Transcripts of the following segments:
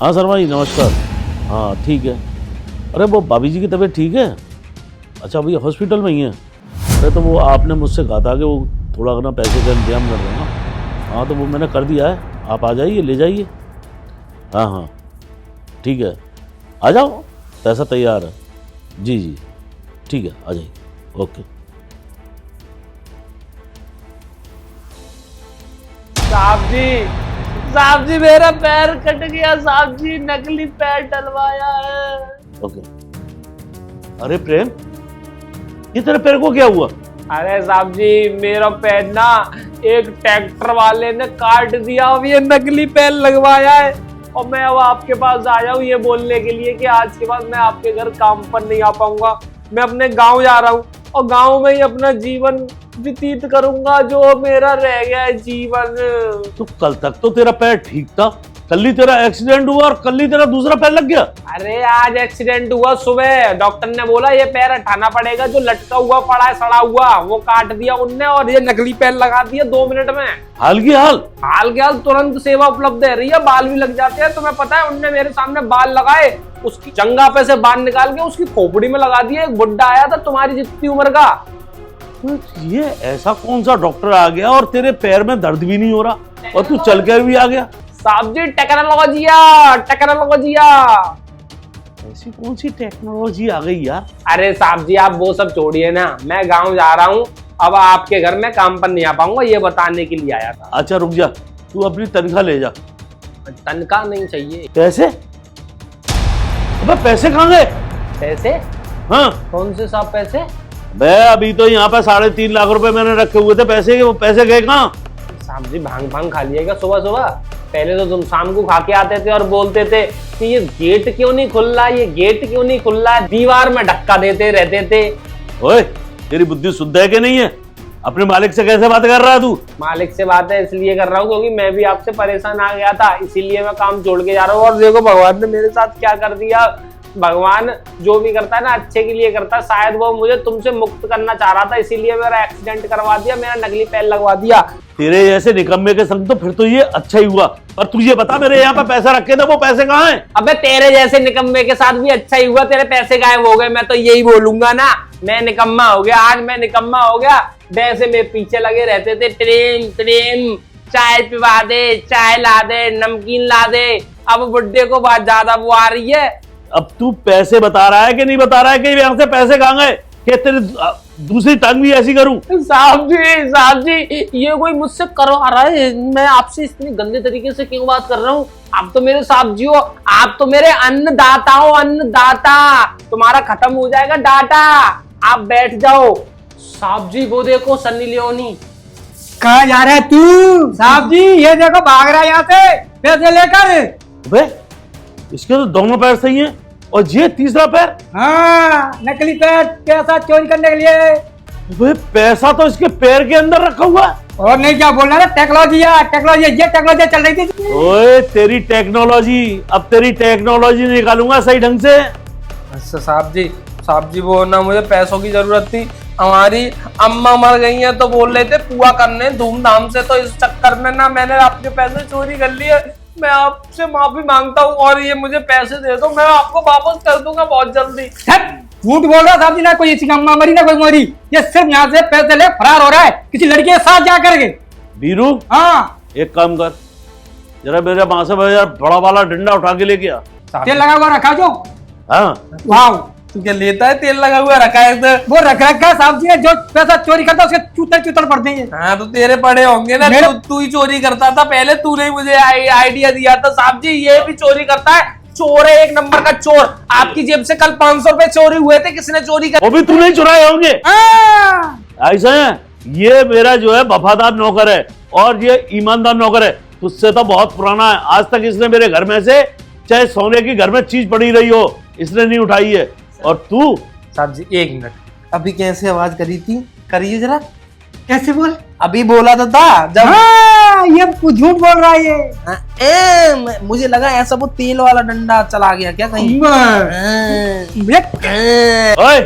हाँ शर्मा जी नमस्कार। हाँ ठीक है। अरे वो भाभी जी की तबीयत ठीक है? अच्छा अभी हॉस्पिटल में ही है? अरे तो वो आपने मुझसे कहा था कि वो थोड़ा ना पैसे का इंतजाम कर देना। हाँ तो वो मैंने कर दिया है, आप आ जाइए ले जाइए। हाँ हाँ ठीक है, आ जाओ, पैसा तैयार है। जी जी ठीक है, आ जाइए। ओके। साहब जी मेरा पैर कट गया साहब जी, नकली पैर डलवाया है। ओके। अरे प्रेम, ये तेरे पैर को क्या हुआ? अरे साहब जी मेरा पैर ना एक ट्रैक्टर वाले ने काट दिया, अब ये नकली पैर लगवाया है और मैं अब आपके पास आया हूँ ये बोलने के लिए कि आज के बाद मैं आपके घर काम पर नहीं आ पाऊंगा। मैं अपने गांव जा रहा हूँ और गांव में ही अपना जीवन व्यतीत करूंगा, जो मेरा रह गया है जीवन। तो कल तक तो तेरा पैर ठीक था, कल ही तेरा एक्सीडेंट हुआ और कल ही तेरा दूसरा पैर लग गया। अरे आज एक्सीडेंट हुआ सुबह, डॉक्टर ने बोला ये पैर हटाना पड़ेगा, जो लटका हुआ पड़ा है सड़ा हुआ वो काट दिया उनने और ये नकली पैर लगा दिया 2 मिनट में। हाल की हाल तुरंत सेवा उपलब्ध है रही है, बाल भी लग जाते हैं। तुम्हें पता है उनने मेरे सामने बाल लगाए, उसकी जंगा पे से बाल निकाल के उसकी खोपड़ी में लगा दिया। एक बुड्ढा आया था तुम्हारी जितनी उम्र का। तो ये ऐसा कौन सा डॉक्टर आ गया और तेरे पैर में दर्द भी नहीं हो रहा और तू चल कर भी आ गया? साहब जी टेक्नोलॉजिया। ऐसी कौन सी टेक्नोलॉजी आ गई यार? अरे साहब जी आप वो सब छोड़िए ना, मैं गांव जा रहा हूँ, अब आपके घर में काम पर नहीं आ पाऊंगा, ये बताने के लिए आया था। अच्छा रुक जा, तू अपनी तनख्वाह ले जा। तनख्वाह नहीं चाहिए। पैसे? अबे पैसे कहाँ गए? पैसे? हाँ कौन से साहब पैसे? बे अभी तो यहाँ पे 3.5 लाख रुपए मैंने रखे हुए थे पैसे के, वो पैसे गए कहाँ? साहब जी भांग खा लिएगा सुबह सुबह? पहले तो तुम शाम को खा के आते थे और बोलते थे कि ये गेट क्यों नहीं खुल रहा, ये गेट क्यों नहीं खुल रहा, दीवार में धक्का देते रहते थे। ओए तेरी बुद्धि शुद्ध है कि नहीं है? अपने मालिक से कैसे बात कर रहा है तू? मालिक से बात है इसलिए कर रहा हूँ क्योंकि मैं भी आपसे परेशान आ गया था, इसीलिए मैं काम छोड़ के जा रहा हूँ। और देखो भगवान ने मेरे साथ क्या कर दिया। भगवान जो भी करता है ना अच्छे के लिए करता है, शायद वो मुझे तुमसे मुक्त करना चाह रहा था, इसीलिए मेरा एक्सीडेंट करवा दिया, मेरा नकली पैर लगवा दिया। तेरे जैसे निकम्मे के संग तो फिर तो ये अच्छा ही हुआ। पर तू ये बता, मेरे यहाँ पे पैसा रखे थे वो पैसे कहाँ हैं? अबे तेरे जैसे निकम्मे के साथ भी अच्छा ही हुआ, तेरे पैसे गायब हो गए। मैं तो यही बोलूंगा ना, मैं निकम्मा हो गया, आज मैं निकम्मा हो गया। वैसे मेरे पीछे लगे रहते थे, प्रेम चाय पिवा दे, चाय ला दे, नमकीन ला दे। अब बुड्ढे को बहुत ज्यादा वो आ रही है। अब तू पैसे बता रहा है कि नहीं बता रहा है कि यहाँ से पैसे कहाँ गए? कि तेरी दूसरी टांग भी ऐसी करूं? साहब जी ये कोई मुझसे करवा रहा है? मैं आपसे इतनी गंदे तरीके से क्यों बात कर रहा हूँ? आप तो मेरे साहब जी हो, आप तो मेरे अन्नदाता हो, अन्नदाता। तुम्हारा खत्म हो जाएगा डाटा, आप बैठ जाओ। साहब जी वो देखो सन्नी लियोनी। कहाँ जा रहा है तू? साहब जी ये देखो भाग रहा है यहाँ से पैसे लेकर। बे इसके तो दोनों पैर सही हैं और ये तीसरा पैर? हाँ नकली पैर पैसा चोरी करने के लिए। वे पैसा तो इसके पैर के अंदर रखा हुआ है। और नहीं क्या बोल रहा है? टेक्नोलॉजी ये टेक्नोलॉजी चल रही थी। ओए तेरी टेक्नोलॉजी, अब तेरी टेक्नोलॉजी निकालूंगा सही ढंग से। अच्छा साहब जी वो ना मुझे पैसों की जरूरत थी, हमारी अम्मा मर गई है तो बोल रहे थे पुआ करने धूमधाम से, तो इस चक्कर में ना मैंने आपके पैसे चोरी कर लिए। मैं आपसे माफी मांगता हूँ और ये मुझे पैसे दे दो, मैं आपको वापस कर दूंगा बहुत जल्दी। झूठ बोल रहा साहब जी, ना कोई इसी अम्मा मरी ना कोई मरी, ये सिर्फ यहाँ से पैसे ले फरार हो रहा है किसी लड़के के साथ जा करके। बीरू हाँ एक काम कर, जरा मेरे माँ से बड़ा वाला डंडा उठा के लेके आ। तेल लगा हुआ रखा जो। हाँ वाह तू क्या लेता है? तेल लगा हुआ रखा है इधर। वो रख रखा साहब जी ने, जो पैसा चोरी करता है उसके चूतर पड़ते हैं। हाँ तो तेरे पड़े होंगे ना, तू ही चोरी करता था पहले, तूने मुझे आइडिया दिया था। साहब जी ये भी चोरी करता है, चोर है एक नंबर का चोर। आपकी जेब से कल 500 रुपए चोरी हुए थे, किसने चोरी कर? वो भी तूने चुराए होंगे। ऐसा है, ये मेरा जो है वफादार नौकर है और ये ईमानदार नौकर है, तुझसे तो बहुत पुराना है। आज तक इसने मेरे घर में से चाहे सोने की घर में चीज पड़ी रही हो इसने नहीं उठाई है। और तू? साहब जी 1 मिनट, अभी कैसे आवाज करी थी? करिए जरा। कैसे बोल? अभी बोला तो था जब। हाँ, ये झूठ बोल रहा है ये। मुझे लगा ऐसा वो तेल वाला डंडा चला गया क्या कहीं? ओए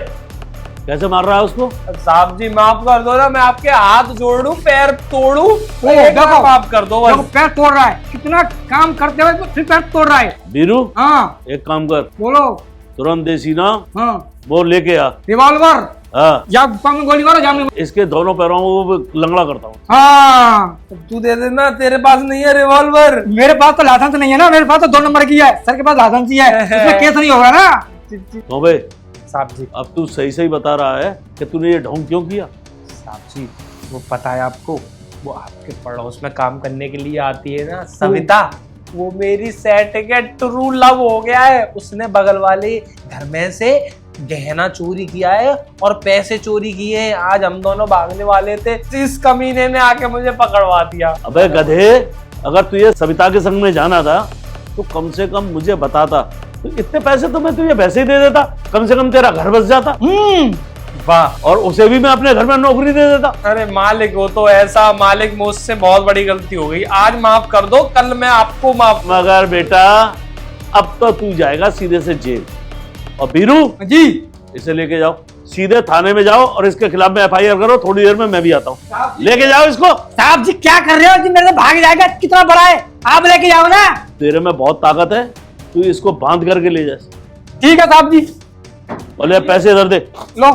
कैसे मार रहा है उसको? साहब जी माफ कर दो ना, मैं आपके हाथ जोड़ू, पैर तोड़ू, एक बार देखो, माफ कर दो देखो बस। पैर तोड़ रहा है, कितना काम करते हुए फिर पैर तोड़ रहा है। बीरू, हाँ एक काम कर, बोलो। तुरंत देसी ना हाँ वो लेके आ। रिवॉल्वर, हाँ, या पंख में गोली मारो जाम। इसके दोनों पैरों को लंगड़ा करता हूँ। हाँ तू दे देना, तेरे पास नहीं है रिवॉल्वर। मेरे पास तो लाइसेंस नहीं है ना, मेरे पास तो 2 नंबर की है, सर के पास लाइसेंस ही है, उसमें केस नहीं होगा ना। तो भाई साहब जी, अब तू सही सही बता रहा है कि तूने ये ढोंग क्यों किया? साहब जी वो पता है आपको, वो आपके पड़ोस में काम करने के लिए आती है ना सविता, वो मेरी सेट के ट्रू लव हो गया है। उसने बगल वाले घर में से गहना चोरी किया है और पैसे चोरी किए हैं। आज हम दोनों भागने वाले थे, इस कमीने ने आके मुझे पकड़वा दिया। अबे गधे, अगर तुझे सविता के संग में जाना था तो कम से कम मुझे बताता, तो इतने पैसे तो मैं तुझे वैसे ही दे देता, कम से कम तेरा घर बस जाता। वाह, और उसे भी मैं अपने घर में नौकरी दे देता। अरे मालिक वो तो ऐसा, मालिक मुझसे बहुत बड़ी गलती हो गई, आज माफ कर दो, कल मैं आपको माफ। मगर बेटा अब तो तू जाएगा सीधे से जेल। और बीरू जी इसे लेके जाओ, सीधे थाने में जाओ और इसके खिलाफ में FIR करो। थोड़ी देर में मैं भी आता हूँ, लेके जाओ इसको। साहब जी क्या कर रहे हो जी, मेरे से भाग जाएगा, कितना बड़ा है, आप लेके जाओ ना। तेरे में बहुत ताकत है, तू इसको बांध करके ले जा। ठीक है साहब जी। बोले पैसे इधर दे, लो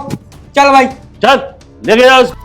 चल भाई। चल लेके जाओ इसको।